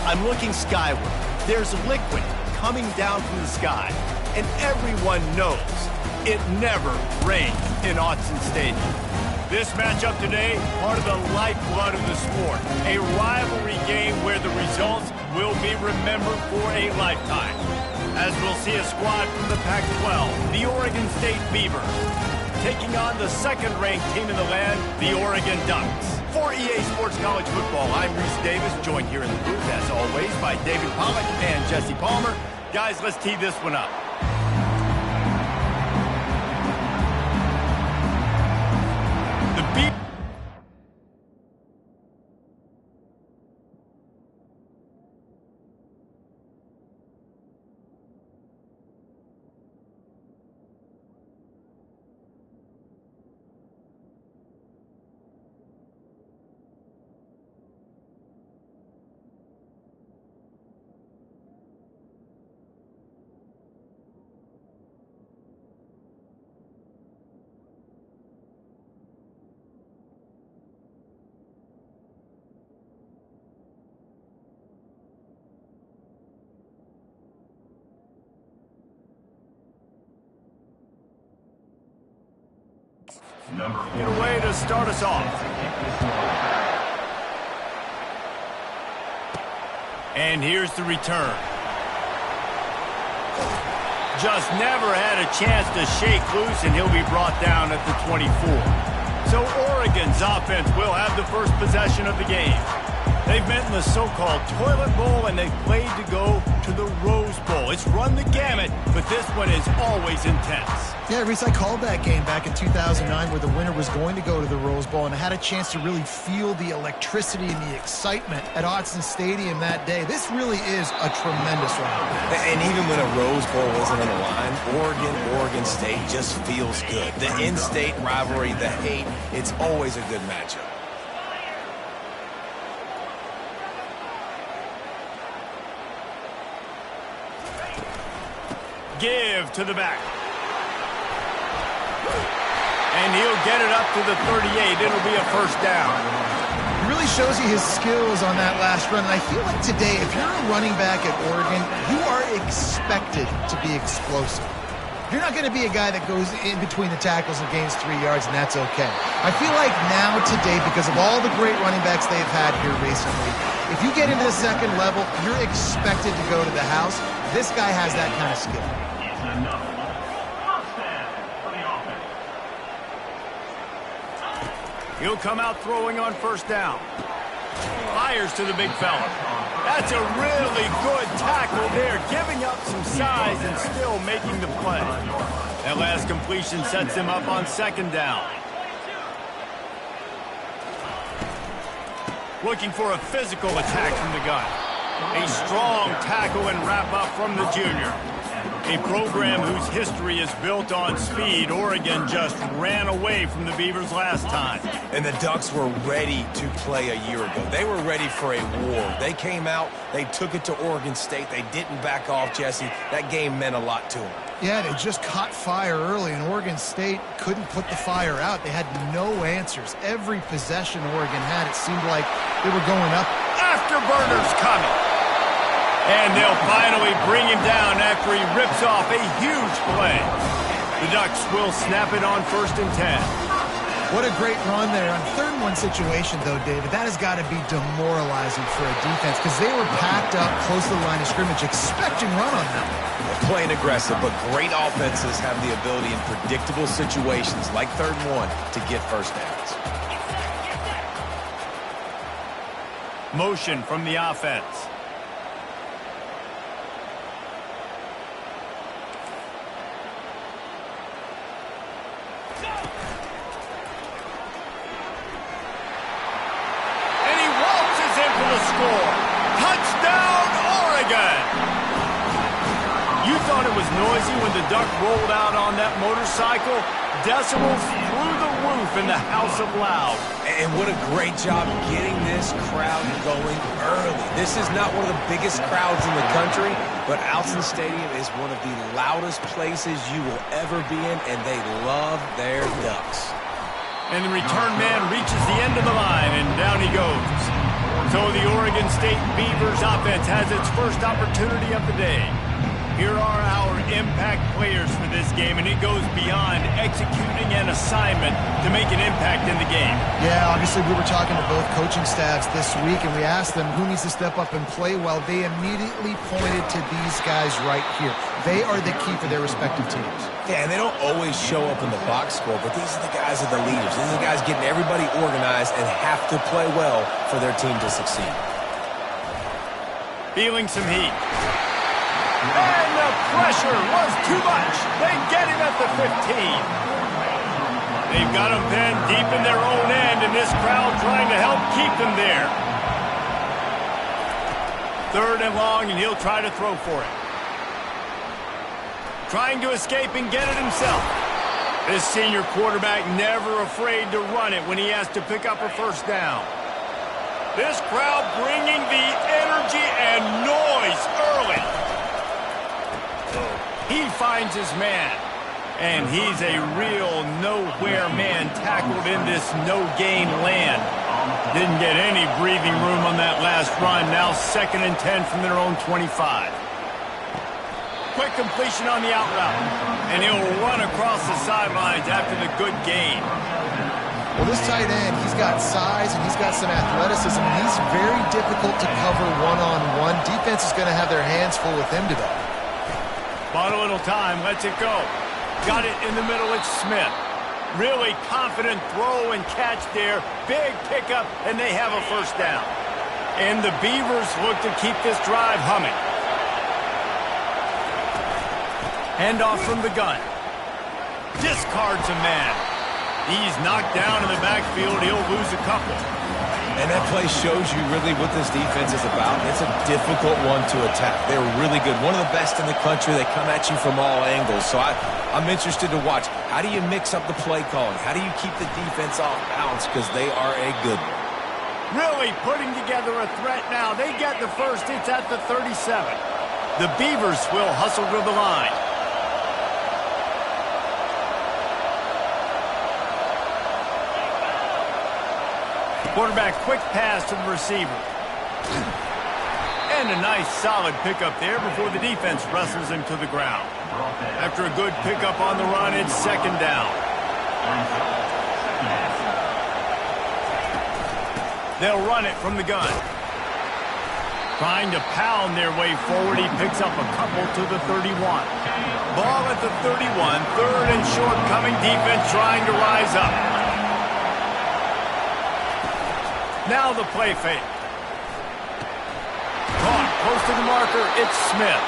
I'm looking skyward. There's liquid coming down from the sky, and everyone knows it never rains in Autzen Stadium. This matchup today, part of the lifeblood of the sport. A rivalry game where the results will be remembered for a lifetime. As we'll see a squad from the Pac-12, the Oregon State Beavers, taking on the second-ranked team in the land, the Oregon Ducks. For EA Sports College Football, I'm Reese Davis, joined here in the booth, as always, by David Pollack and Jesse Palmer. Guys, let's tee this one up. Get away to start us off. And here's the return. Just never had a chance to shake loose, and he'll be brought down at the 24. So Oregon's offense will have the first possession of the game. They've met in the so-called toilet bowl, and they've played to go to the Rose Bowl. It's run the gamut, but this one is always intense. Yeah, Reese, I called that game back in 2009 where the winner was going to go to the Rose Bowl, and I had a chance to really feel the electricity and the excitement at Autzen Stadium that day. This really is a tremendous rivalry. And even when a Rose Bowl isn't on the line, Oregon State just feels good. The in-state rivalry, the hate, it's always a good matchup. Give to the back. And he'll get it up to the 38. It'll be a first down. It really shows you his skills on that last run. And I feel like today, if you're a running back at Oregon, you are expected to be explosive. You're not going to be a guy that goes in between the tackles and gains 3 yards, and that's okay. I feel like now today, because of all the great running backs they've had here recently, if you get into the second level, you're expected to go to the house. This guy has that kind of skill. He'll come out throwing on first down. Fires to the big fella. That's a really good tackle there, giving up some size and still making the play. That last completion sets him up on second down. Looking for a physical attack from the gun. A strong tackle and wrap up from the junior. A program whose history is built on speed. Oregon just ran away from the Beavers last time. And the Ducks were ready to play a year ago. They were ready for a war. They came out, they took it to Oregon State. They didn't back off, Jesse. That game meant a lot to them. Yeah, they just caught fire early, and Oregon State couldn't put the fire out. They had no answers. Every possession Oregon had, it seemed like they were going up. Afterburners coming. And they'll finally bring him down after he rips off a huge play. The Ducks will snap it on 1st and 10. What a great run there. On 3rd and 1 situation, though, David, that has got to be demoralizing for a defense because they were packed up close to the line of scrimmage, expecting run on them. Playing aggressive, but great offenses have the ability in predictable situations like 3rd and 1 to get first downs. Motion from the offense. Noisy when the Duck rolled out on that motorcycle. Decibels through the roof in the House of Loud. And what a great job getting this crowd going early. This is not one of the biggest crowds in the country, but Autzen Stadium is one of the loudest places you will ever be in, and they love their Ducks. And the return man reaches the end of the line, and down he goes. So the Oregon State Beavers offense has its first opportunity of the day. Here are our impact players for this game, and it goes beyond executing an assignment to make an impact in the game. Yeah, obviously we were talking to both coaching staffs this week, and we asked them who needs to step up and play well. They immediately pointed to these guys right here. They are the key for their respective teams. Yeah, and they don't always show up in the box score, but these are the guys that are the leaders. These are the guys getting everybody organized and have to play well for their team to succeed. Feeling some heat. And the pressure was too much. They get him at the 15. They've got him pinned deep in their own end, and this crowd trying to help keep them there. 3rd and long, and he'll try to throw for it. Trying to escape and get it himself. This senior quarterback never afraid to run it when he has to pick up a first down. This crowd bringing the energy and noise early. He finds his man, and he's a real nowhere man tackled in this no-gain land. Didn't get any breathing room on that last run. Now 2nd and 10 from their own 25. Quick completion on the out route, and he'll run across the sidelines after the good gain. Well, this tight end, he's got size and he's got some athleticism. He's very difficult to cover one-on-one. Defense is going to have their hands full with him today. Bought a little time, lets it go. Got it in the middle, it's Smith. Really confident throw and catch there. Big pickup, and they have a first down. And the Beavers look to keep this drive humming. Handoff from the gun. Discards a man. He's knocked down in the backfield. He'll lose a couple. And that play shows you really what this defense is about. It's a difficult one to attack. They're really good. One of the best in the country. They come at you from all angles. So I'm interested to watch. How do you mix up the play calling? How do you keep the defense off balance? Because they are a good one. Really putting together a threat now. They get the first. It's at the 37. The Beavers will hustle to the line. Quarterback quick pass to the receiver. And a nice solid pickup there before the defense wrestles him to the ground. After a good pickup on the run, it's 2nd down. They'll run it from the gun. Trying to pound their way forward, he picks up a couple to the 31. Ball at the 31, 3rd and short, coming defense trying to rise up. Now the play fake. Caught close to the marker, it's Smith.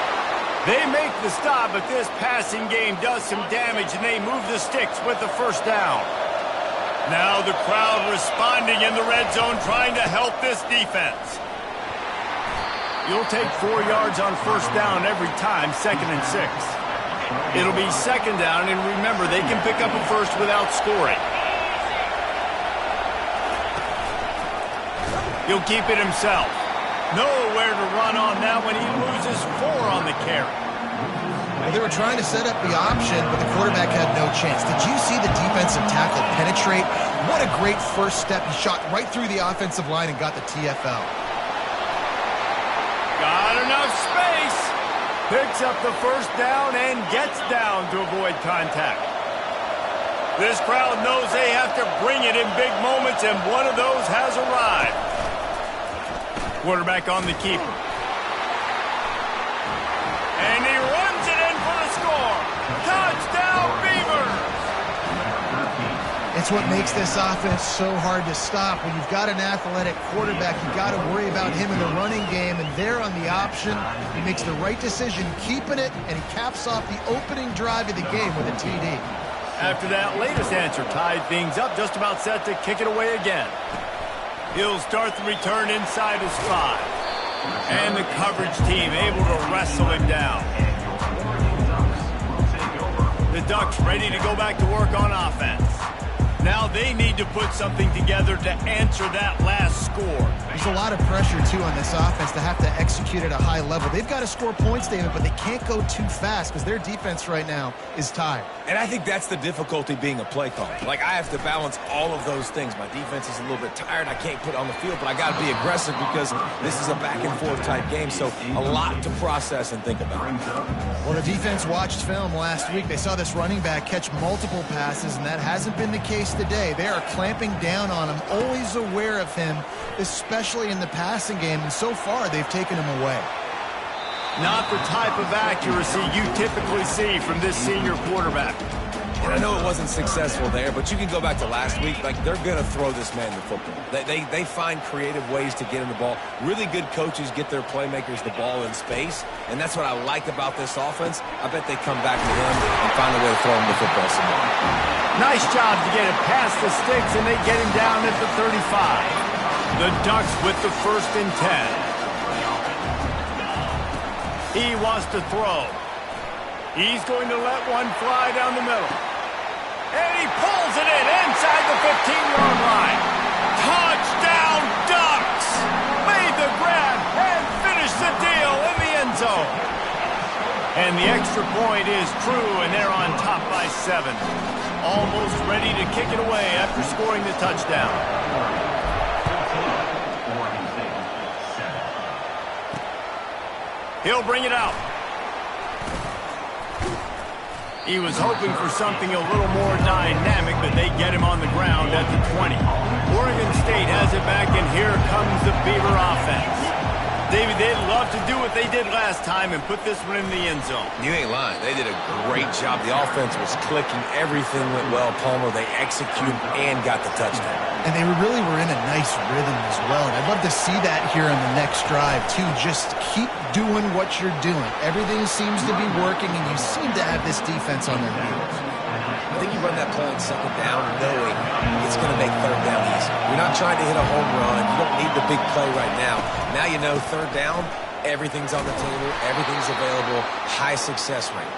They make the stop, but this passing game does some damage, and they move the sticks with the first down. Now the crowd responding in the red zone, trying to help this defense. You'll take 4 yards on first down every time, 2nd and 6. It'll be 2nd down, and remember, they can pick up a first without scoring. He'll keep it himself. Nowhere to run on that when he loses 4 on the carry. Well, they were trying to set up the option, but the quarterback had no chance. Did you see the defensive tackle penetrate? What a great first step. He shot right through the offensive line and got the TFL. Got enough space. Picks up the first down and gets down to avoid contact. This crowd knows they have to bring it in big moments, and one of those has arrived. Quarterback on the keeper. And he runs it in for the score. Touchdown, Beavers! It's what makes this offense so hard to stop. When you've got an athletic quarterback, you've got to worry about him in the running game, and there on the option, he makes the right decision, keeping it, and he caps off the opening drive of the game with a TD. After that latest answer tied things up, just about set to kick it away again. He'll start the return inside his 5. And the coverage team able to wrestle him down. The Ducks ready to go back to work on offense. Now they need to put something together to answer that last score. There's a lot of pressure, too, on this offense to have to execute at a high level. They've got to score points, David, but they can't go too fast because their defense right now is tired. And I think that's the difficulty being a play caller. Like, I have to balance all of those things. My defense is a little bit tired. I can't put it on the field, but I got to be aggressive because this is a back-and-forth type game, so a lot to process and think about. Well, the defense watched film last week. They saw this running back catch multiple passes, and that hasn't been the case today. They are clamping down on him, always aware of him, especially in the passing game, and so far they've taken him away. Not the type of accuracy you typically see from this senior quarterback. And I know it wasn't successful there, but you can go back to last week. Like, they're going to throw this man the football. They find creative ways to get him the ball. Really good coaches get their playmakers the ball in space, and that's what I like about this offense. I bet they come back to him and find a way to throw him the football some more. Nice job to get it past the sticks, and they get him down at the 35. The Ducks with the 1st and 10. He wants to throw. He's going to let one fly down the middle. And he pulls it in inside the 15-yard line. Touchdown, Ducks! Made the grab and finished the deal in the end zone. And the extra point is true, and they're on top by 7. Almost ready to kick it away after scoring the touchdown. He'll bring it out. He was hoping for something a little more dynamic, but they get him on the ground at the 20. Oregon State has it back, and here comes the Beaver offense. David, they'd love to do what they did last time and put this one in the end zone. You ain't lying. They did a great job. The offense was clicking. Everything went well, Palmer. They executed and got the touchdown. And they really were in a nice rhythm as well. And I'd love to see that here on the next drive, too. Just keep doing what you're doing. Everything seems to be working, and you seem to have this defense on their heels. I think you run that play on 2nd down knowing it's going to make 3rd down easy. You're not trying to hit a home run. You don't need the big play right now. Now you know 3rd down, everything's on the table, everything's available, high success rate.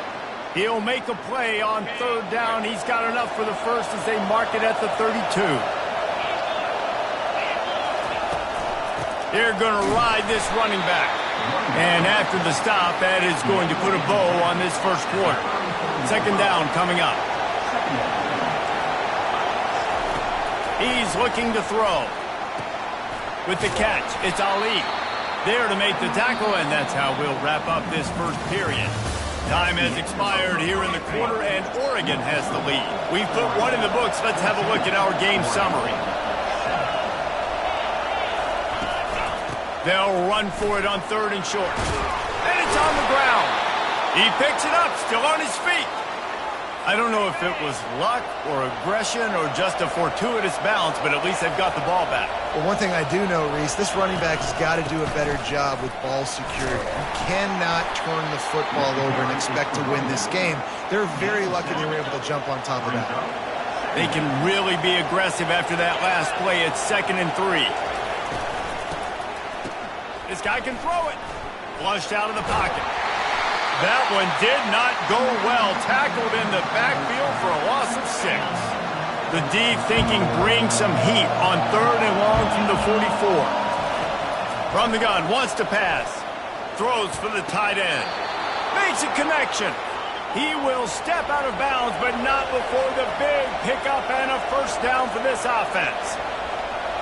He'll make a play on 3rd down. He's got enough for the first as they mark it at the 32. They're going to ride this running back. And after the stop, that is going to put a bow on this first quarter. 2nd down coming up. He's looking to throw. With the catch, it's Ali. There to make the tackle, and that's how we'll wrap up this first period. Time has expired here in the quarter, and Oregon has the lead. We've put one in the books. Let's have a look at our game summary. They'll run for it on 3rd and short. And it's on the ground. He picks it up, still on his feet. I don't know if it was luck or aggression or just a fortuitous bounce, but at least they've got the ball back. Well, one thing I do know, Reese, this running back has got to do a better job with ball security. You cannot turn the football over and expect to win this game. They're very lucky they were able to jump on top of that. They can really be aggressive after that last play. It's 2nd and 3. This guy can throw it. Flushed out of the pocket. That one did not go well. Tackled in the backfield for a loss of 6. The D thinking bring some heat on 3rd and long from the 44. From the gun, wants to pass. Throws for the tight end. Makes a connection. He will step out of bounds, but not before the big pickup and a 1st down for this offense.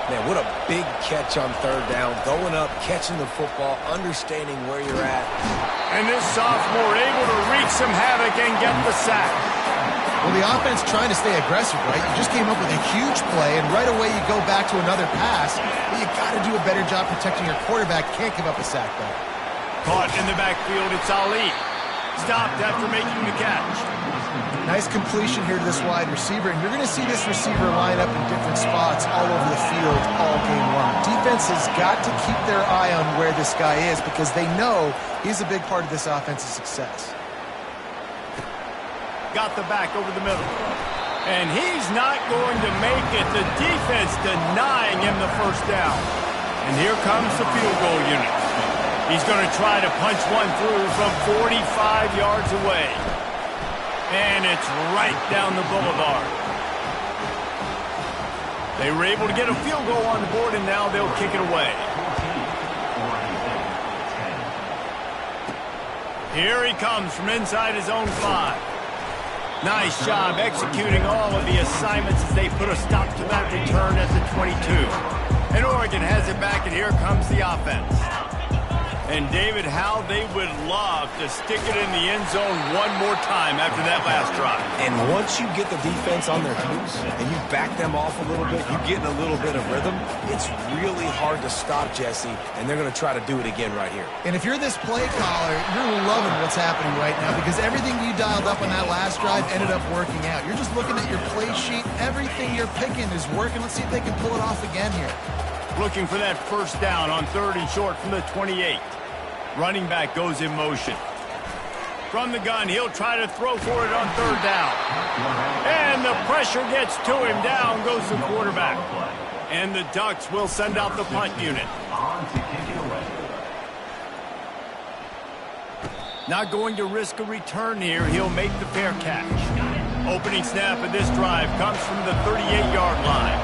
Man, what a big catch on 3rd down. Going up, catching the football, understanding where you're at. And this sophomore able to wreak some havoc and get the sack. Well, the offense trying to stay aggressive, right? You just came up with a huge play, and right away you go back to another pass. But you got to do a better job protecting your quarterback. Can't give up a sack, though. Caught in the backfield, it's Ali. Stopped after making the catch. Nice completion here to this wide receiver, and you're going to see this receiver line up in different spots all over the field all game long. Defense has got to keep their eye on where this guy is because they know he's a big part of this offense's success. Got the back over the middle. And he's not going to make it. The defense denying him the 1st down. And here comes the field goal unit. He's going to try to punch one through from 45 yards away. And it's right down the boulevard. They were able to get a field goal on the board, and now they'll kick it away. Here he comes from inside his own 5. Nice job executing all of the assignments as they put a stop to that return at the 22. And Oregon has it back, and here comes the offense. And, David, how they would love to stick it in the end zone one more time after that last drive. And once you get the defense on their heels and you back them off a little bit, you get in a little bit of rhythm, it's really hard to stop, Jesse, and they're going to try to do it again right here. And if you're this play caller, you're loving what's happening right now because everything you dialed up on that last drive ended up working out. You're just looking at your play sheet. Everything you're picking is working. Let's see if they can pull it off again here. Looking for that first down on 3rd and short from the 28. Running back goes in motion. From the gun, he'll try to throw for it on 3rd down. And the pressure gets to him. Down goes the quarterback. And the Ducks will send out the punt unit. Not going to risk a return here. He'll make the fair catch. Opening snap of this drive comes from the 38-yard line.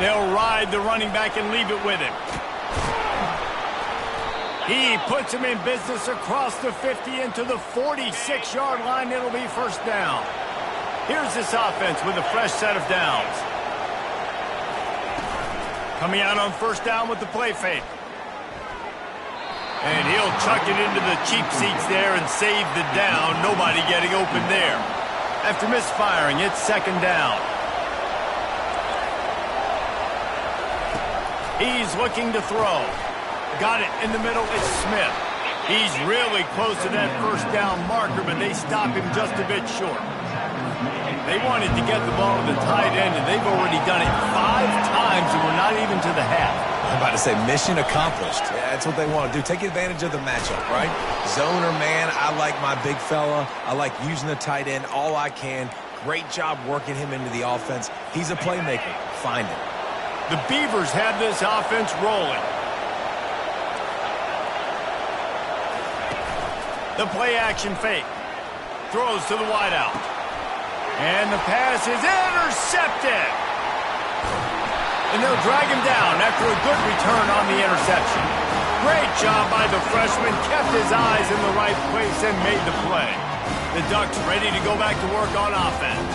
They'll ride the running back and leave it with him. He puts him in business across the 50 into the 46-yard line. It'll be first down. Here's this offense with a fresh set of downs. Coming out on first down with the play fake. And he'll chuck it into the cheap seats there and save the down. Nobody getting open there. After misfiring, it's 2nd down. He's looking to throw. Got it in the middle. It's Smith. He's really close to that first down marker, but they stop him just a bit short. They wanted to get the ball to the tight end, and they've already done it 5 times, and we're not even to the half. I'm about to say mission accomplished. Yeah, that's what they want to do. Take advantage of the matchup, right? Zone or man, I like my big fella. I like using the tight end all I can. Great job working him into the offense. He's a playmaker. Find him. The Beavers have this offense rolling. The play-action fake. Throws to the wideout. And the pass is intercepted. And they'll drag him down after a good return on the interception. Great job by the freshman. Kept his eyes in the right place and made the play. The Ducks ready to go back to work on offense.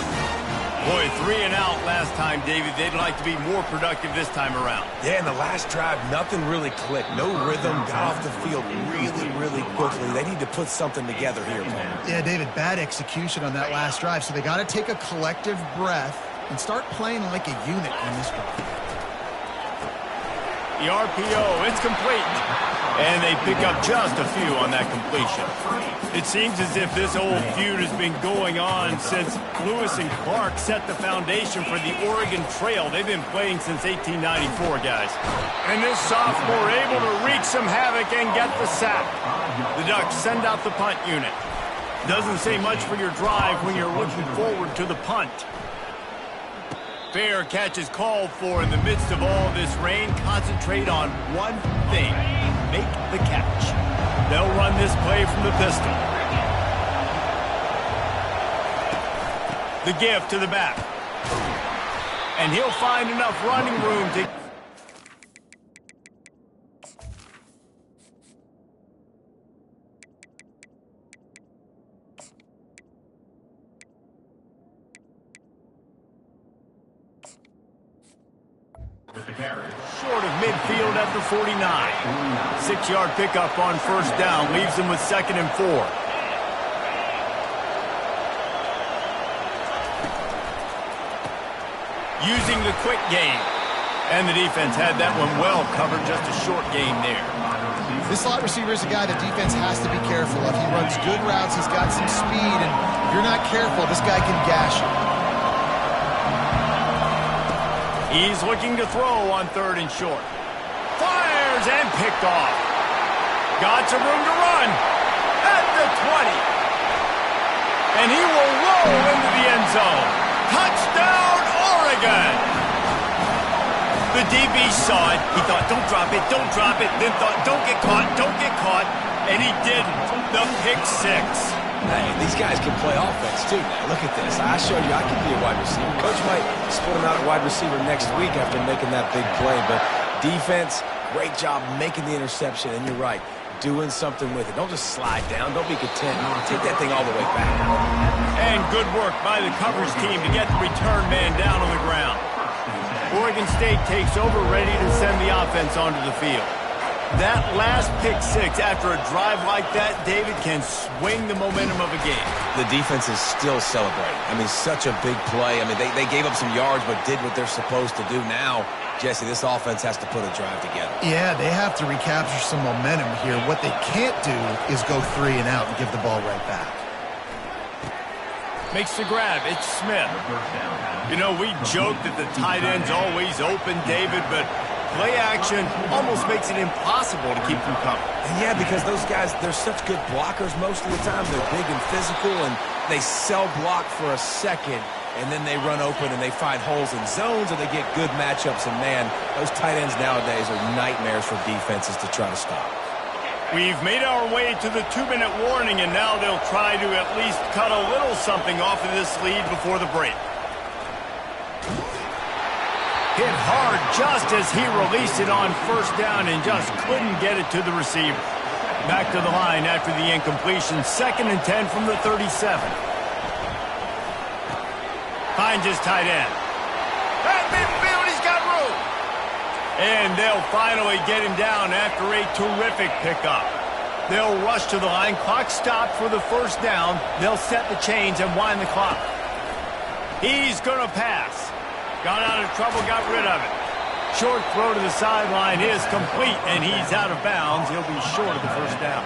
Boy, 3 and out last time, David. They'd like to be more productive this time around. Yeah, in the last drive, nothing really clicked. No rhythm, got off the field really quickly. They need to put something together here, Palmer. Yeah, David, bad execution on that last drive, so they got to take a collective breath and start playing like a unit on this drive. The RPO, it's complete. And they pick up just a few on that completion. It seems as if this old feud has been going on since Lewis and Clark set the foundation for the Oregon Trail. They've been playing since 1894, guys. And this sophomore able to wreak some havoc and get the sack. The Ducks send out the punt unit. Doesn't say much for your drive when you're looking forward to the punt. Fair catch is called for in the midst of all this rain. Concentrate on one thing. Make the catch. They'll run this play from the pistol. The give to the back. And he'll find enough running room to... Short of midfield at the 49. 6-yard pickup on first down leaves them with 2nd and 4. Using the quick game. And the defense had that one well covered, just a short game there. This slot receiver is a guy the defense has to be careful of. He runs good routes, he's got some speed, and if you're not careful, this guy can gash you. He's looking to throw on 3rd and short. Fires and picked off. Got some room to run at the 20. And he will roll into the end zone. Touchdown, Oregon. The DB saw it. He thought, don't drop it, then thought, don't get caught. And he didn't. The pick six. Hey, these guys can play offense, too, now. Look at this. I showed you I can be a wide receiver. Coach might split him out at wide receiver next week after making that big play. But defense, great job making the interception. And you're right, doing something with it. Don't just slide down. Don't be content. Take that thing all the way back. And good work by the coverage team to get the return man down on the ground. Oregon State takes over, ready to send the offense onto the field. That last pick six after a drive like that, David, can swing the momentum of a game. The defense is still celebrating. I mean, such a big play. I mean, they gave up some yards but did what they're supposed to do. Now, Jesse, this offense has to put a drive together. Yeah, they have to recapture some momentum here. What they can't do is go 3 and out and give the ball right back. Makes the grab. It's Smith. You know, we joke that the tight end's always open, David, but play action almost makes it impossible to keep them coming. And yeah, because those guys, they're such good blockers most of the time. They're big and physical, and they sell block for a second, and then they run open and they find holes in zones, and they get good matchups. And, man, those tight ends nowadays are nightmares for defenses to try to stop. We've made our way to the 2-minute warning, and now they'll try to at least cut a little something off of this lead before the break. Hit hard just as he released it on first down and just couldn't get it to the receiver. Back to the line after the incompletion. 2nd and 10 from the 37. Finds his tight end. At midfield, he's got room. And they'll finally get him down after a terrific pickup. They'll rush to the line. Clock stopped for the first down. They'll set the chains and wind the clock. He's going to pass. Got out of trouble, got rid of it. Short throw to the sideline is complete, and he's out of bounds. He'll be short of the first down.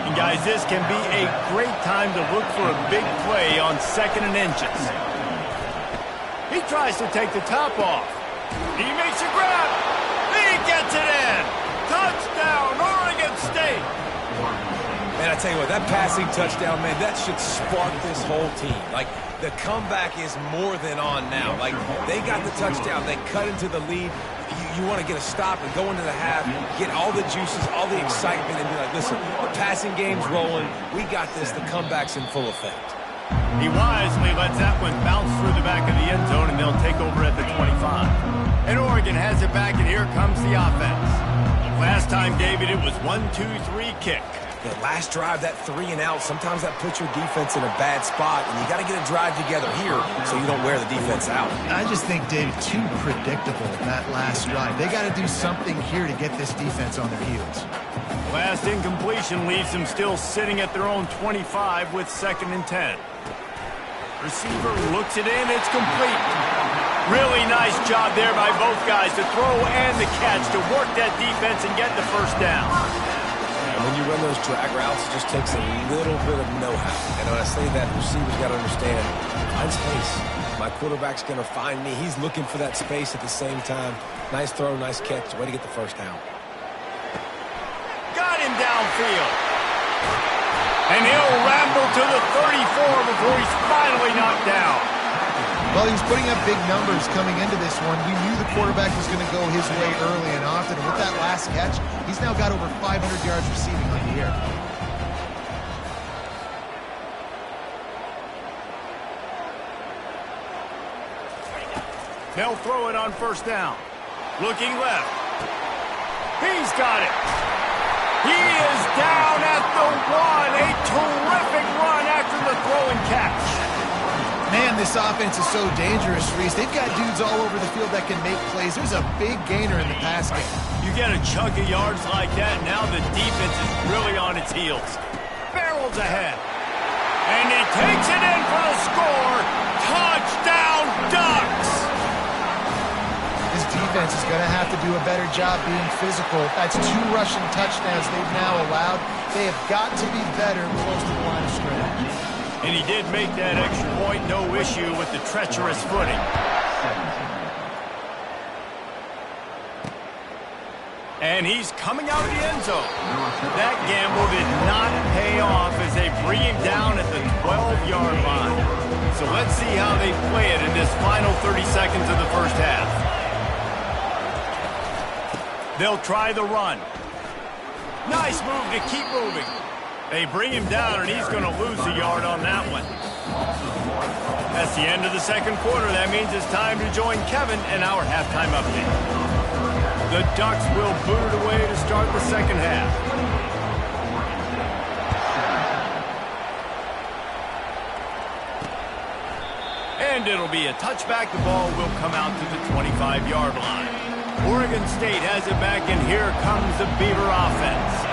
And, guys, this can be a great time to look for a big play on 2nd and inches. He tries to take the top off. He makes a grab. He gets it in. Touchdown, Oregon State. Man, I tell you what, that passing touchdown, man, that should spark this whole team. Like, the comeback is more than on now. Like, they got the touchdown. They cut into the lead. You want to get a stop and go into the half, get all the juices, all the excitement, and be like, listen, the passing game's rolling. We got this. The comeback's in full effect. He wisely lets that one bounce through the back of the end zone, and they'll take over at the 25. And Oregon has it back, and here comes the offense. Last time, David, it was 1-2-3 kick. The last drive, that 3 and out, sometimes that puts your defense in a bad spot, and you got to get a drive together here so you don't wear the defense out. I just think, David, too predictable that last drive. They got to do something here to get this defense on their heels. Last incompletion leaves them still sitting at their own 25 with 2nd and 10. Receiver looks it in, it's complete. Really nice job there by both guys to throw and the catch to work that defense and get the first down. And when you run those drag routes, it just takes a little bit of know-how. And when I say that, receivers got to understand, find space. My quarterback's going to find me. He's looking for that space at the same time. Nice throw, nice catch. Way to get the first down. Got him downfield. And he'll ramble to the 34 before he's finally knocked down. Well, he was putting up big numbers coming into this one. We knew the quarterback was going to go his way early and often. And with that last catch, he's now got over 500 yards receiving on the year. They'll throw it on first down. Looking left. He's got it. He is down at the 1. A terrific run after the throw and catch. Man, this offense is so dangerous, Reese. They've got dudes all over the field that can make plays. There's a big gainer in the pass game. You get a chunk of yards like that, now the defense is really on its heels. Barrels ahead. And he takes it in for the score. Touchdown, Ducks! This defense is going to have to do a better job being physical. That's 2 rushing touchdowns they've now allowed. They have got to be better close to the line of scrimmage. And he did make that extra point, no issue with the treacherous footing. And he's coming out of the end zone. That gamble did not pay off as they bring him down at the 12-yard line. So let's see how they play it in this final 30 seconds of the first half. They'll try the run. Nice move to keep moving. They bring him down, and he's going to lose a yard on that one. That's the end of the second quarter. That means it's time to join Kevin and our halftime update. The Ducks will boot it away to start the second half. And it'll be a touchback. The ball will come out to the 25-yard line. Oregon State has it back, and here comes the Beaver offense.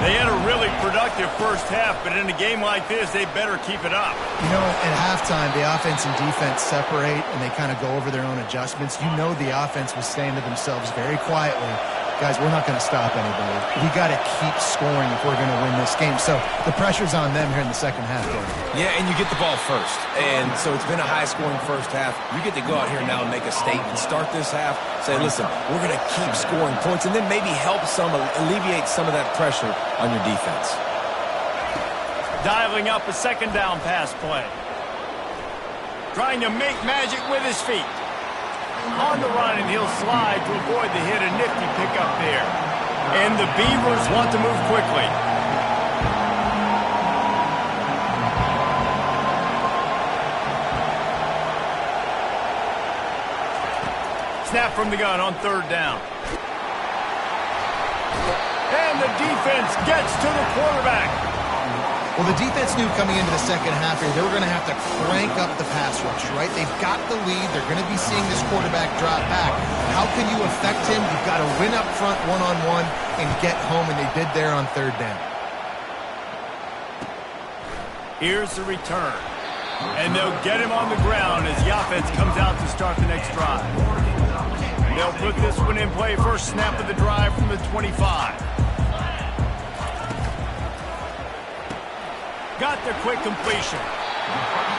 They had a really productive first half, but in a game like this, they better keep it up. You know, at halftime, the offense and defense separate, and they kind of go over their own adjustments. You know the offense was saying to themselves very quietly, guys, we're not going to stop anybody. We got to keep scoring if we're going to win this game. So the pressure's on them here in the second half. Yeah, and you get the ball first. And so it's been a high-scoring first half. You get to go out here now and make a statement. Start this half, say, listen, we're going to keep scoring points, and then maybe help alleviate some of that pressure on your defense. Dialing up a second down pass play. Trying to make magic with his feet. On the run, and he'll slide to avoid the hit. A nifty pickup there. And the Beavers want to move quickly. Snap from the gun on third down. And the defense gets to the quarterback. Well, the defense knew coming into the second half here, they were going to have to crank up the pass rush, right? They've got the lead. They're going to be seeing this quarterback drop back. How can you affect him? You've got to win up front one-on-one and get home, and they did there on third down. Here's the return. And they'll get him on the ground as the offense comes out to start the next drive. They'll put this one in play. First snap of the drive from the 25. Got the quick completion.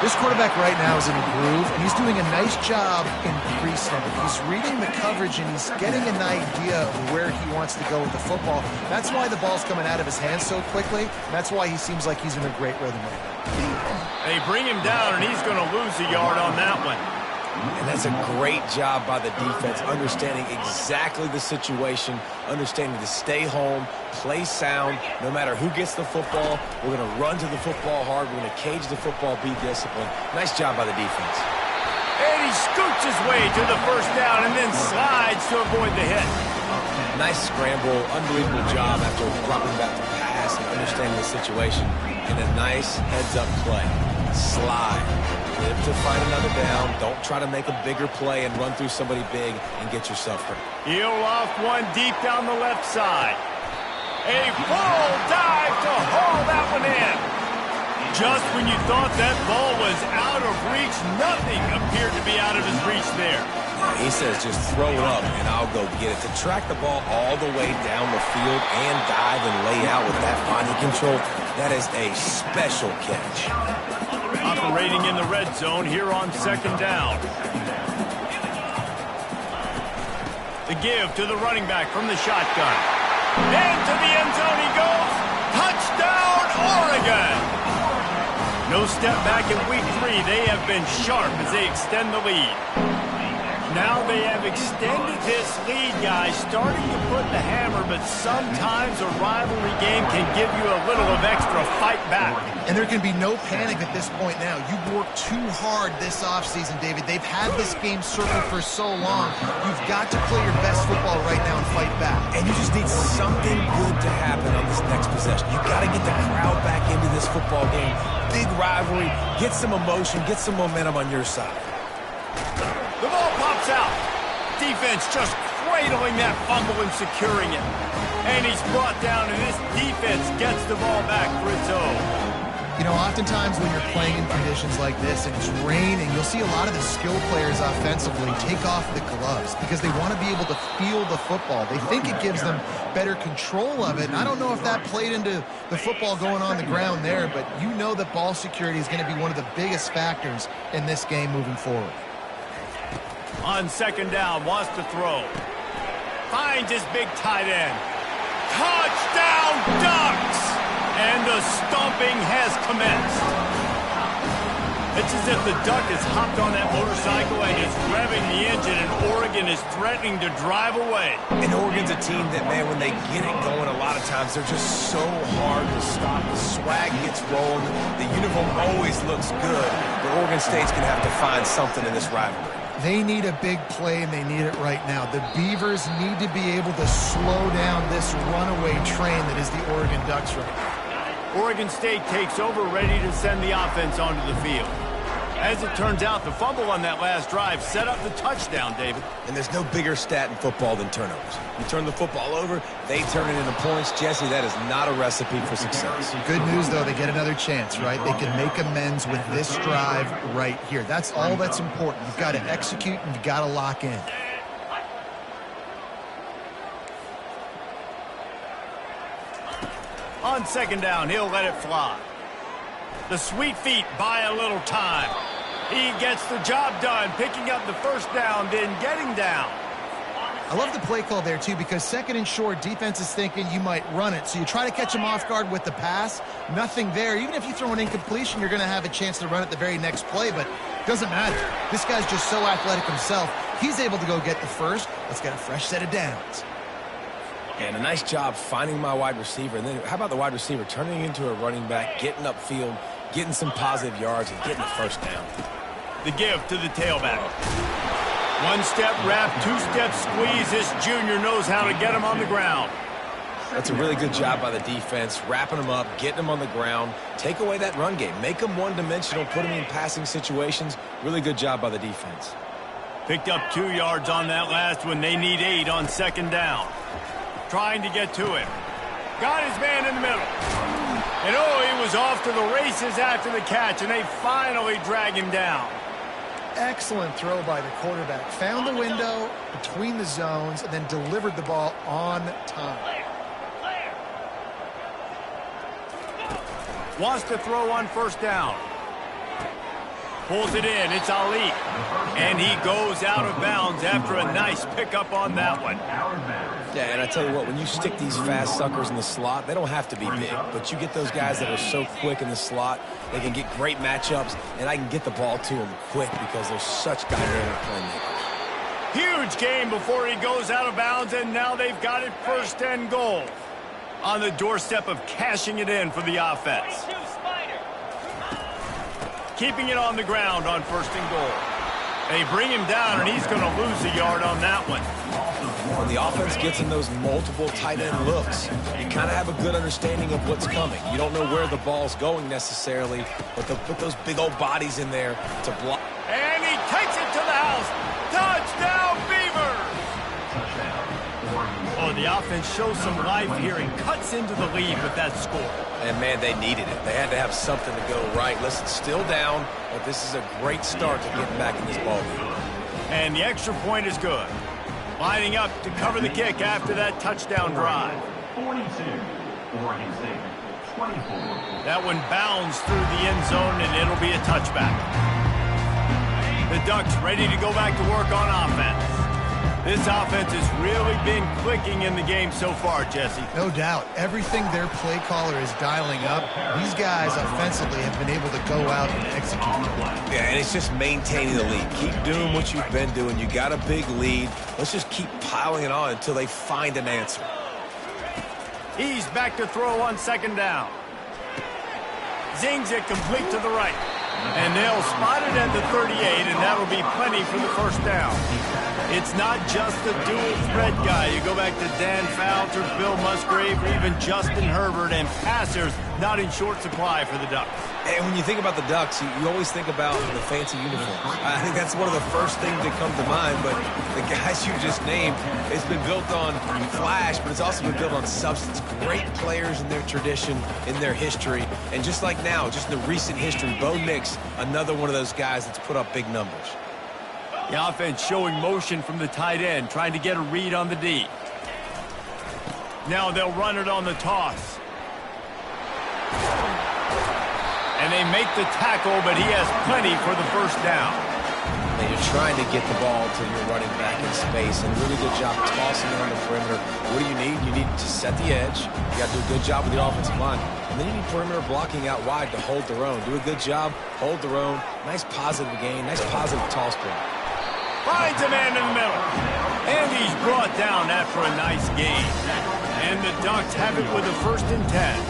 This quarterback right now is in a groove, and he's doing a nice job in pre-snap. He's reading the coverage, and he's getting an idea of where he wants to go with the football. That's why the ball's coming out of his hands so quickly. That's why he seems like he's in a great rhythm right now. They bring him down, and he's going to lose a yard on that one. And that's a great job by the defense, understanding exactly the situation, understanding to stay home, play sound. No matter who gets the football, we're going to run to the football hard. We're going to cage the football, be disciplined. Nice job by the defense. And he scoots his way to the first down and then slides to avoid the hit. Nice scramble, unbelievable job after dropping back to pass and understanding the situation. And a nice heads-up play. Slide. Live to find another down. Don't try to make a bigger play and run through somebody big and get yourself hurt. He'll off one deep down the left side. A full dive to haul that one in. Just when you thought that ball was out of reach, nothing appeared to be out of his reach there. He says just throw it up and I'll go get it. To track the ball all the way down the field and dive and lay out with that body control, that is a special catch. Operating in the red zone here on second down. The give to the running back from the shotgun. Into the end zone he goes. Touchdown, Oregon! No step back in week 3. They have been sharp as they extend the lead. Now they have extended this lead, guys, starting to put the hammer, but sometimes a rivalry game can give you a little of extra fight back. And there can be no panic at this point now. You've worked too hard this offseason, David. They've had this game circled for so long. You've got to play your best football right now and fight back. And you just need something good to happen on this next possession. You got to get the crowd back into this football game. Big rivalry. Get some emotion. Get some momentum on your side. The ball pops out. Defense just cradling that fumble and securing it. And he's brought down, and this defense gets the ball back for its own. You know, oftentimes when you're playing in conditions like this and it's raining, you'll see a lot of the skill players offensively take off the gloves because they want to be able to feel the football. They think it gives them better control of it. And I don't know if that played into the football going on the ground there, but you know that ball security is going to be one of the biggest factors in this game moving forward. On second down, wants to throw. Finds his big tight end. Touchdown, Ducks! And the stomping has commenced. It's as if the Duck has hopped on that motorcycle and is revving the engine, and Oregon is threatening to drive away. And Oregon's a team that, man, when they get it going, a lot of times they're just so hard to stop. The swag gets rolling. The uniform always looks good. But Oregon State's going to have to find something in this rivalry. They need a big play, and they need it right now. The Beavers need to be able to slow down this runaway train that is the Oregon Ducks right now. Oregon State takes over, ready to send the offense onto the field. As it turns out, the fumble on that last drive set up the touchdown, David. And there's no bigger stat in football than turnovers. You turn the football over, they turn it into points. Jesse, that is not a recipe for success. Good news, though, they get another chance, right? They can make amends with this drive right here. That's all that's important. You've got to execute, and you've got to lock in. On second down, he'll let it fly. The sweet feet buy a little time. He gets the job done, picking up the first down, then getting down. I love the play call there, too, because second and short, defense is thinking you might run it. So you try to catch him off guard with the pass. Nothing there. Even if you throw an incompletion, you're going to have a chance to run it the very next play, but it doesn't matter. This guy's just so athletic himself. He's able to go get the first. Let's get a fresh set of downs. And a nice job finding my wide receiver. And then how about the wide receiver turning into a running back, getting upfield, getting some positive yards, and getting the first down. The give to the tailback. One-step wrap, two-step squeeze. This junior knows how to get him on the ground. That's a really good job by the defense, wrapping them up, getting them on the ground. Take away that run game. Make them one-dimensional, put them in passing situations. Really good job by the defense. Picked up 2 yards on that last one. They need 8 on second down. Trying to get to him. Got his man in the middle. And he was off to the races after the catch, and they finally drag him down. Excellent throw by the quarterback. Found the window between the zones and then delivered the ball on time. Wants to throw on first down. Pulls it in. It's Ali. And he goes out of bounds after a nice pickup on that one. Yeah, and I tell you what, when you stick these fast suckers in the slot, they don't have to be big. But you get those guys that are so quick in the slot, they can get great matchups, and I can get the ball to them quick because they're such dynamic playmakers. Huge game before he goes out of bounds, and now they've got it first and goal. On the doorstep of cashing it in for the offense. Keeping it on the ground on first and goal. They bring him down, and he's going to lose a yard on that one. When the offense gets in those multiple tight end looks, you kind of have a good understanding of what's coming. You don't know where the ball's going necessarily, but they'll put those big old bodies in there to block. And he takes it to the house. Touchdown, Beavers! Oh, the offense shows some life here and cuts into the lead with that score. And, man, they needed it. They had to have something to go right. Listen, still down, but this is a great start to getting back in this ballgame. And the extra point is good. Lining up to cover the kick after that touchdown drive. 42, Oregon State, 24. That one bounds through the end zone, and it'll be a touchback. The Ducks ready to go back to work on offense. This offense has really been clicking in the game so far, Jesse. No doubt. Everything their play caller is dialing up, these guys offensively have been able to go out and execute. Yeah, and it's just maintaining the lead. Keep doing what you've been doing. You got a big lead. Let's just keep piling it on until they find an answer. He's back to throw on second down. Zings it complete to the right. And they'll spot it at the 38, and that'll be plenty for the first down. It's not just the dual threat guy. You go back to Dan Fouts or Bill Musgrave or even Justin Herbert, and passers not in short supply for the Ducks. And when you think about the Ducks, you always think about the fancy uniforms. I think that's one of the first things that come to mind, but the guys you just named, it's been built on flash, but it's also been built on substance. Great players in their tradition, in their history, and just like now, just in the recent history, Bo Nix, another one of those guys that's put up big numbers. The offense showing motion from the tight end, trying to get a read on the D. Now they'll run it on the toss. And they make the tackle, but he has plenty for the first down. Now you're trying to get the ball to your running back in space, and really good job tossing it on the perimeter. What do you need? You need to set the edge. You got to do a good job with the offensive line. And then you need perimeter blocking out wide to hold their own. Do a good job, hold their own. Nice positive gain, nice positive toss play. Finds a man in the middle. And he's brought down after a nice gain. And the Ducks have it with a 1st and 10.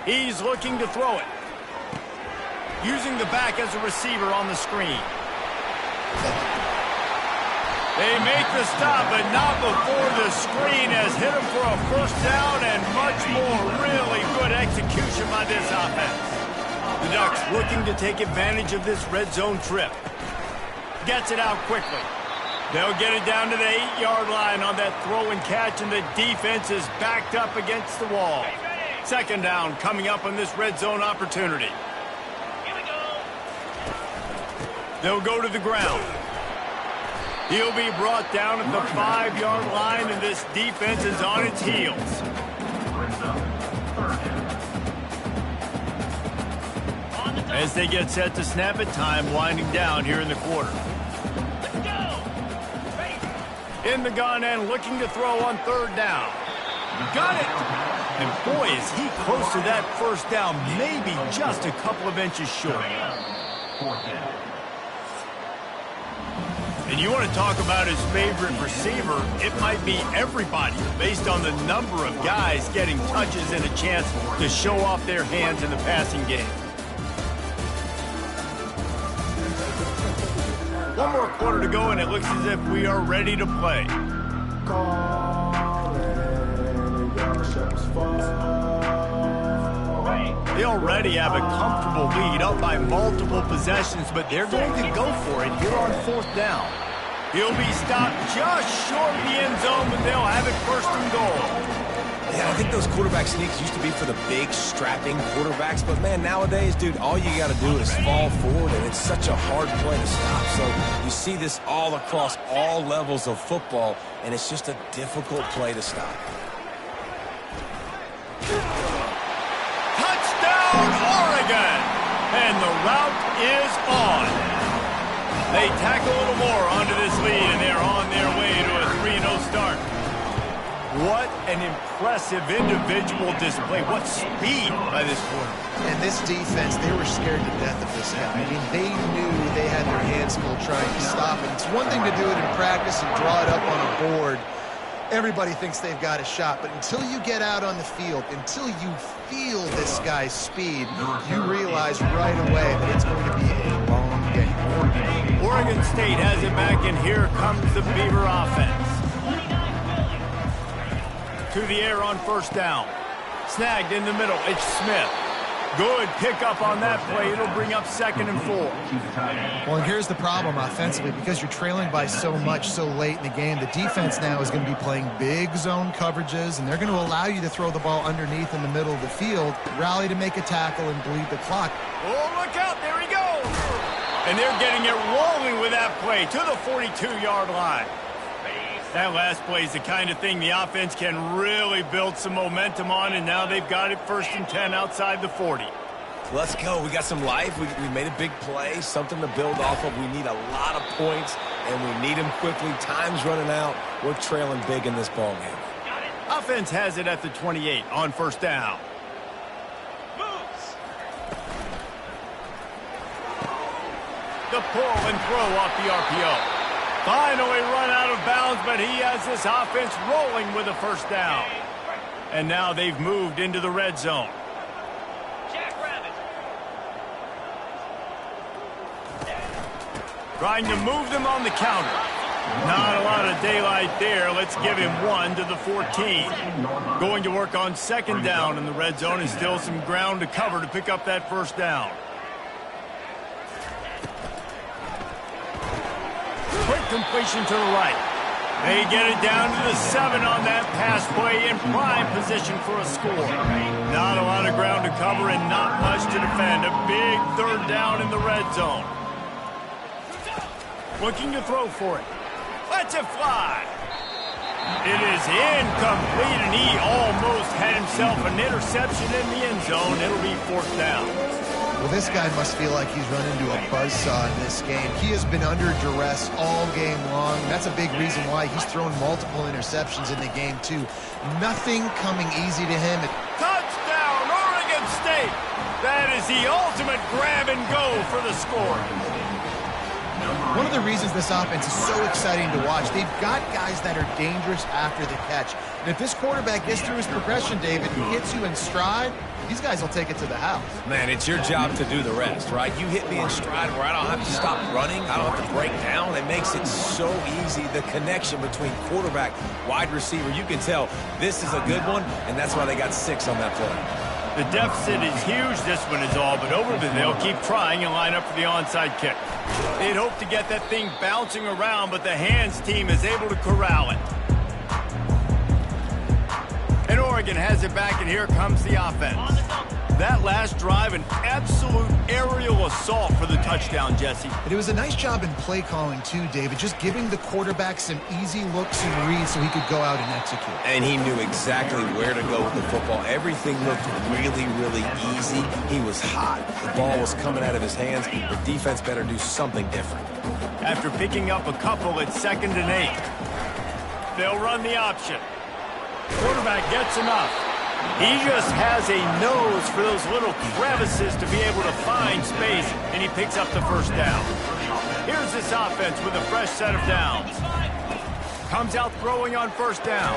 He's looking to throw it. Using the back as a receiver on the screen. They make the stop, but not before the screen has hit him for a 1st down and much more. Really good execution by this offense. The Ducks looking to take advantage of this red zone trip. Gets it out quickly. They'll get it down to the 8-yard line on that throw and catch, and the defense is backed up against the wall. 2nd down coming up on this red zone opportunity. Here we go. They'll go to the ground. He'll be brought down at the 5-yard line, and this defense is on its heels. As they get set to snap it, time winding down here in the quarter. Let's go. In the gun and looking to throw on 3rd down. Got it! And boy, is he close to that 1st down, maybe just a couple of inches short. And you want to talk about his favorite receiver, it might be everybody, based on the number of guys getting touches and a chance to show off their hands in the passing game. One more quarter to go, and it looks as if we are ready to play. They already have a comfortable lead, up by multiple possessions, but they're going to go for it here on 4th down. He'll be stopped just short of the end zone, but they'll have it 1st and goal. Yeah, I think those quarterback sneaks used to be for the big, strapping quarterbacks, but man, nowadays, dude, all you got to do is fall forward, and it's such a hard play to stop. So you see this all across all levels of football, and it's just a difficult play to stop. Touchdown, Oregon! And the route is on. They tack a little more onto this lead, and they're on their way to a 3-0 start. What an impressive individual display. What speed by this quarterback. And this defense, they were scared to death of this guy. I mean, they knew they had their hands full trying to stop him. It's one thing to do it in practice and draw it up on a board. Everybody thinks they've got a shot, but until you get out on the field, until you feel this guy's speed, you realize right away that it's going to be a long game. Oregon State has it back, and here comes the Beaver offense. To the air on 1st down. Snagged in the middle. It's Smith. Good pickup on that play. It'll bring up 2nd and 4. Well, and here's the problem offensively. Because you're trailing by so much so late in the game, the defense now is going to be playing big zone coverages, and they're going to allow you to throw the ball underneath in the middle of the field, rally to make a tackle, and bleed the clock. Oh, look out. There he goes. And they're getting it rolling with that play to the 42-yard line. That last play is the kind of thing the offense can really build some momentum on, and now they've got it 1st and 10 outside the 40. Let's go. We got some life. We made a big play, something to build off of. We need a lot of points, and we need them quickly. Time's running out. We're trailing big in this ball game. Offense has it at the 28 on 1st down. The pull and throw off the RPO. Finally run out of bounds, but he has this offense rolling with a 1st down. And now they've moved into the red zone. Trying to move them on the counter. Not a lot of daylight there. Let's give him 1 to the 14. Going to work on 2nd down in the red zone, and still some ground to cover to pick up that 1st down. Quick completion to the right. They get it down to the 7 on that pass play, in prime position for a score. Not a lot of ground to cover and not much to defend. A big 3rd down in the red zone. Looking to throw for it. Lets it fly. It is incomplete, and he almost had himself an interception in the end zone. It'll be 4th down. Well, this guy must feel like he's run into a buzzsaw in this game. He has been under duress all game long. That's a big reason why he's thrown multiple interceptions in the game, too. Nothing coming easy to him. Touchdown, Oregon State! That is the ultimate grab and go for the score. One of the reasons this offense is so exciting to watch, they've got guys that are dangerous after the catch. And if this quarterback gets through his progression, David, and hits you in stride, these guys will take it to the house. Man, it's your job to do the rest, right? You hit me in stride where I don't have to stop running. I don't have to break down. It makes it so easy. The connection between quarterback, wide receiver, you can tell this is a good one, and that's why they got 6 on that play. The deficit is huge. This one is all but over, but they'll keep trying and line up for the onside kick. They'd hope to get that thing bouncing around, but the hands team is able to corral it. And Oregon has it back, and here comes the offense. That last drive, an absolute aerial assault for the touchdown, Jesse. But it was a nice job in play calling, too, David, just giving the quarterback some easy looks and reads so he could go out and execute. And he knew exactly where to go with the football. Everything looked really, really easy. He was hot. The ball was coming out of his hands. The defense better do something different. After picking up a couple, it's 2nd and 8. They'll run the option. Quarterback gets enough. He just has a nose for those little crevices to be able to find space, and he picks up the first down. Here's this offense with a fresh set of downs. Comes out throwing on first down.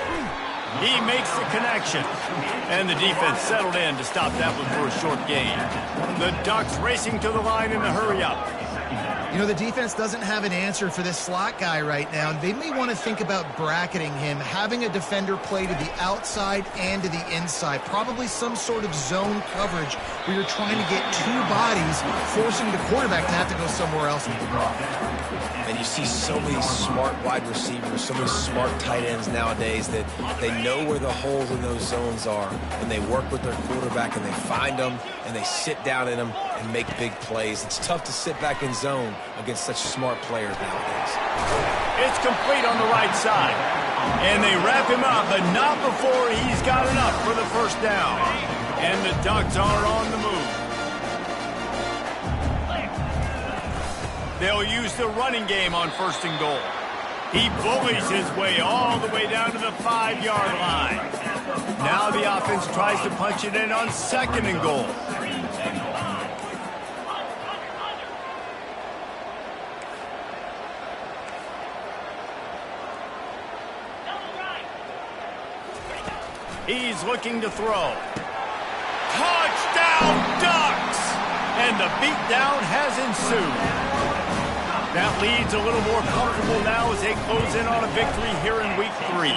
He makes the connection, and the defense settled in to stop that one for a short gain. The Ducks racing to the line in the hurry-up. You know, the defense doesn't have an answer for this slot guy right now. They may want to think about bracketing him, having a defender play to the outside and to the inside. Probably some sort of zone coverage where you're trying to get 2 bodies, forcing the quarterback to have to go somewhere else with the ball. And you see so many smart wide receivers, so many smart tight ends nowadays that they know where the holes in those zones are, and they work with their quarterback, and they find them, and they sit down in them and make big plays. It's tough to sit back in zone against such smart players nowadays. It's complete on the right side. And they wrap him up, but not before he's got enough for the first down. And the Ducks are on the move. They'll use the running game on 1st and goal. He bullies his way all the way down to the 5-yard line. Now the offense tries to punch it in on 2nd and goal. He's looking to throw. Touchdown, Ducks! And the beatdown has ensued. That lead's a little more comfortable now as they close in on a victory here in week 3.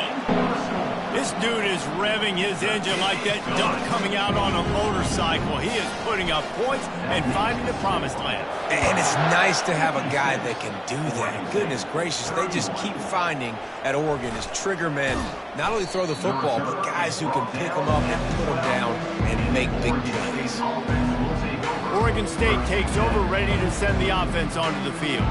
This dude is revving his engine like that duck coming out on a motorcycle. He is putting up points and finding the promised land. And it's nice to have a guy that can do that. Goodness gracious, they just keep finding at Oregon is trigger men. Not only throw the football, but guys who can pick them up and put them down and make big plays. Oregon State takes over, ready to send the offense onto the field.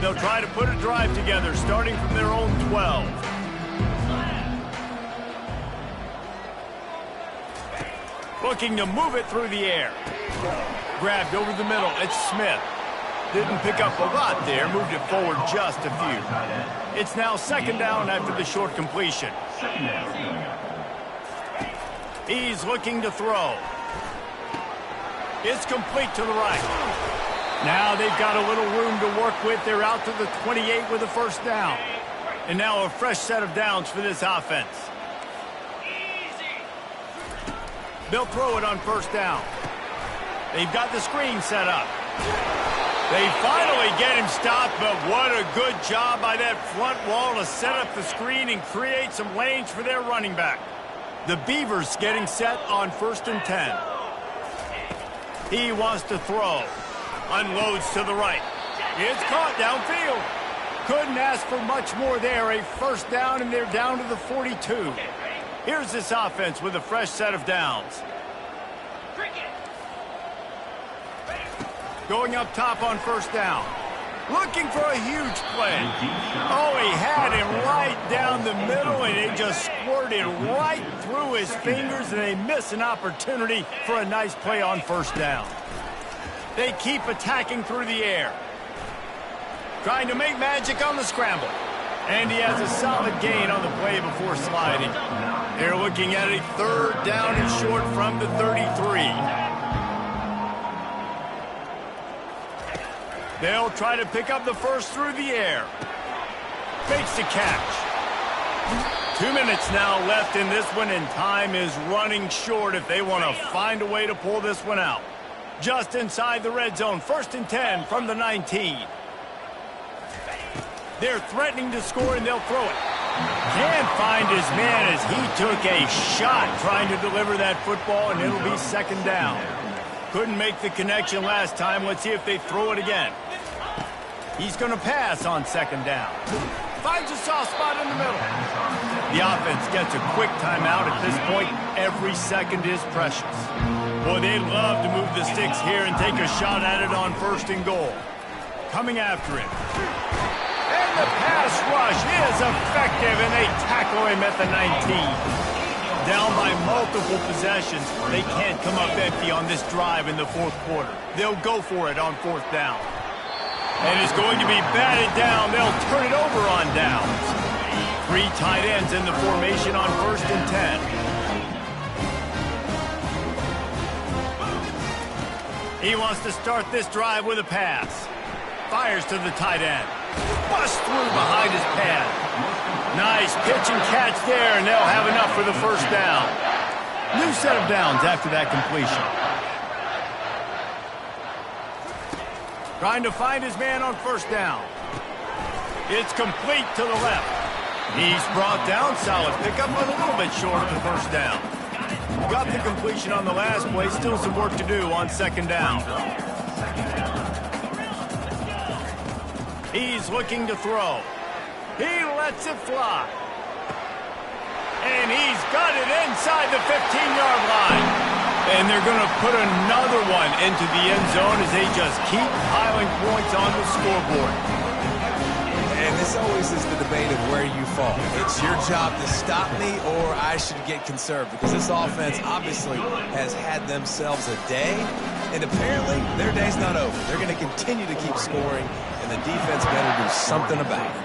They'll try to put a drive together, starting from their own 12. Looking to move it through the air. Grabbed over the middle. It's Smith. Didn't pick up a lot there. Moved it forward just a few. It's now 2nd down after the short completion. He's looking to throw. It's complete to the right. Now they've got a little room to work with. They're out to the 28 with a first down. And now a fresh set of downs for this offense. They'll throw it on first down. They've got the screen set up. They finally get him stopped, but what a good job by that front wall to set up the screen and create some lanes for their running back. The Beavers getting set on 1st and 10. He wants to throw. Unloads to the right. It's caught downfield. Couldn't ask for much more there. A first down, and they're down to the 42. Here's this offense with a fresh set of downs. Going up top on first down. Looking for a huge play. Oh, he had him right down the middle, and it just squirted right through his fingers, and they miss an opportunity for a nice play on first down. They keep attacking through the air. Trying to make magic on the scramble. And he has a solid gain on the play before sliding. They're looking at a third down and short from the 33. They'll try to pick up the first through the air. Fakes the catch. 2 minutes now left in this one, and time is running short if they want to find a way to pull this one out. Just inside the red zone, 1st and 10 from the 19. They're threatening to score, and they'll throw it. Can't find his man as he took a shot trying to deliver that football, and it'll be 2nd down. Couldn't make the connection last time. Let's see if they throw it again. He's going to pass on 2nd down. Finds a soft spot in the middle. The offense gets a quick timeout. At this point, every second is precious. Boy, they love to move the sticks here and take a shot at it on 1st and goal. Coming after him. And the pass rush is effective, and they tackle him at the 19. Down by multiple possessions, they can't come up empty on this drive in the 4th quarter. They'll go for it on 4th down. And it's going to be batted down. They'll turn it over on downs. 3 tight ends in the formation on 1st and 10. He wants to start this drive with a pass. Fires to the tight end. Bust through behind his pad. Nice pitch and catch there, and they'll have enough for the 1st down. New set of downs after that completion. Trying to find his man on 1st down. It's complete to the left. He's brought down. Solid pickup, but a little bit short of the 1st down. Got the completion on the last play. Still some work to do on 2nd down. He's looking to throw. He lets it fly. And he's got it inside the 15-yard line. And they're going to put another one into the end zone as they just keep piling points on the scoreboard. And this always is the debate of where you fall. It's your job to stop me, or I should get conserved, because this offense obviously has had themselves a day, and apparently their day's not over. They're going to continue to keep scoring, and the defense better do something about it.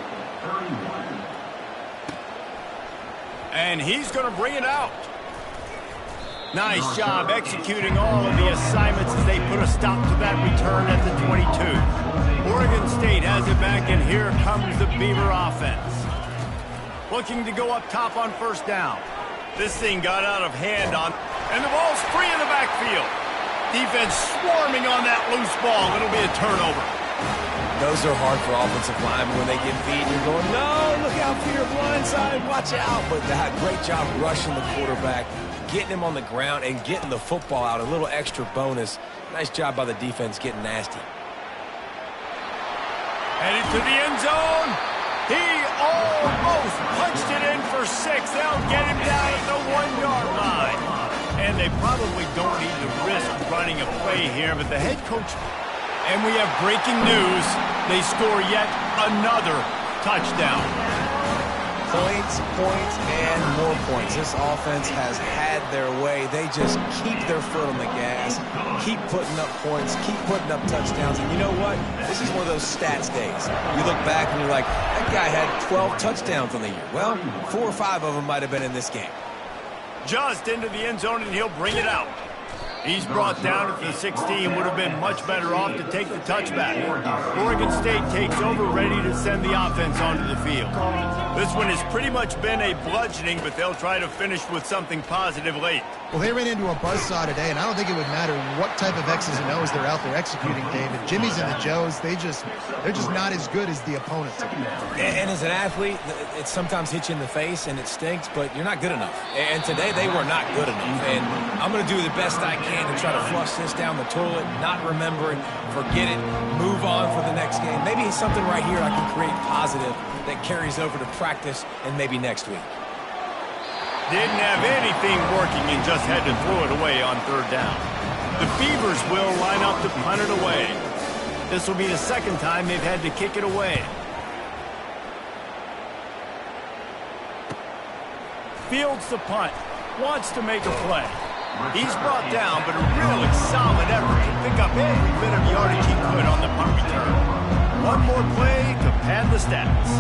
And he's going to bring it out. Nice job executing all of the assignments as they put a stop to that return at the 22. Oregon State has it back, and here comes the Beaver offense. Looking to go up top on 1st down. This thing got out of hand on, and the ball's free in the backfield. Defense swarming on that loose ball. It'll be a turnover. Those are hard for offensive linemen when they get beat. You're going, no, look out for your blind side, watch out. But they had a great job rushing the quarterback, getting him on the ground, and getting the football out. A little extra bonus. Nice job by the defense getting nasty. Headed to the end zone. He almost punched it in for 6. They'll get him down at the 1-yard line. And they probably don't need to risk running a play here, but the head coach... And we have breaking news. They score yet another touchdown. Points, and more points. This offense has had their way. They just keep their foot on the gas, keep putting up points, keep putting up touchdowns. And you know what? This is one of those stats days. You look back and you're like, that guy had 12 touchdowns on the year. Well, 4 or 5 of them might have been in this game. Just into the end zone, and he'll bring it out. He's brought down at the 16. Would have been much better off to take the touchback. Oregon State takes over, ready to send the offense onto the field. This one has pretty much been a bludgeoning, but they'll try to finish with something positive late. Well, they ran into a buzzsaw today, and I don't think it would matter what type of X's and O's they're out there executing, David. Jimmy's and the Joes, they're just not as good as the opponents. And as an athlete, it sometimes hits you in the face, and it stinks, but you're not good enough. And today, they were not good enough. And I'm going to do the best I can to try to flush this down the toilet, not remember it, forget it, move on for the next game. Maybe it's something right here I can create positive that carries over to practice and maybe next week. Didn't have anything working and just had to throw it away on 3rd down. The Beavers will line up to punt it away. This will be the second time they've had to kick it away. Fields the punt. Wants to make a play. He's brought down, but a really solid effort to pick up every bit of yardage he could on the punt return. One more play to pad the stats.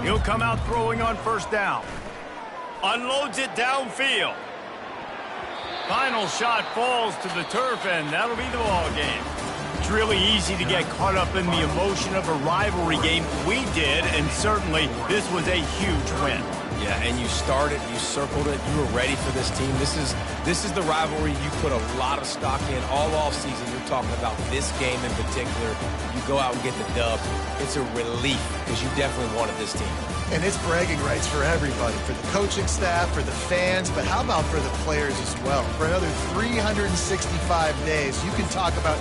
He'll come out throwing on first down. Unloads it downfield. Final shot falls to the turf, and that'll be the ball game. It's really easy to get caught up in the emotion of a rivalry game. We did, and certainly this was a huge win. Yeah, and you started, you circled it, you were ready for this team. This is the rivalry you put a lot of stock in all offseason. You're talking about this game in particular. You go out and get the dub. It's a relief because you definitely wanted this team. And it's bragging rights for everybody, for the coaching staff, for the fans, but how about for the players as well? For another 365 days, you can talk about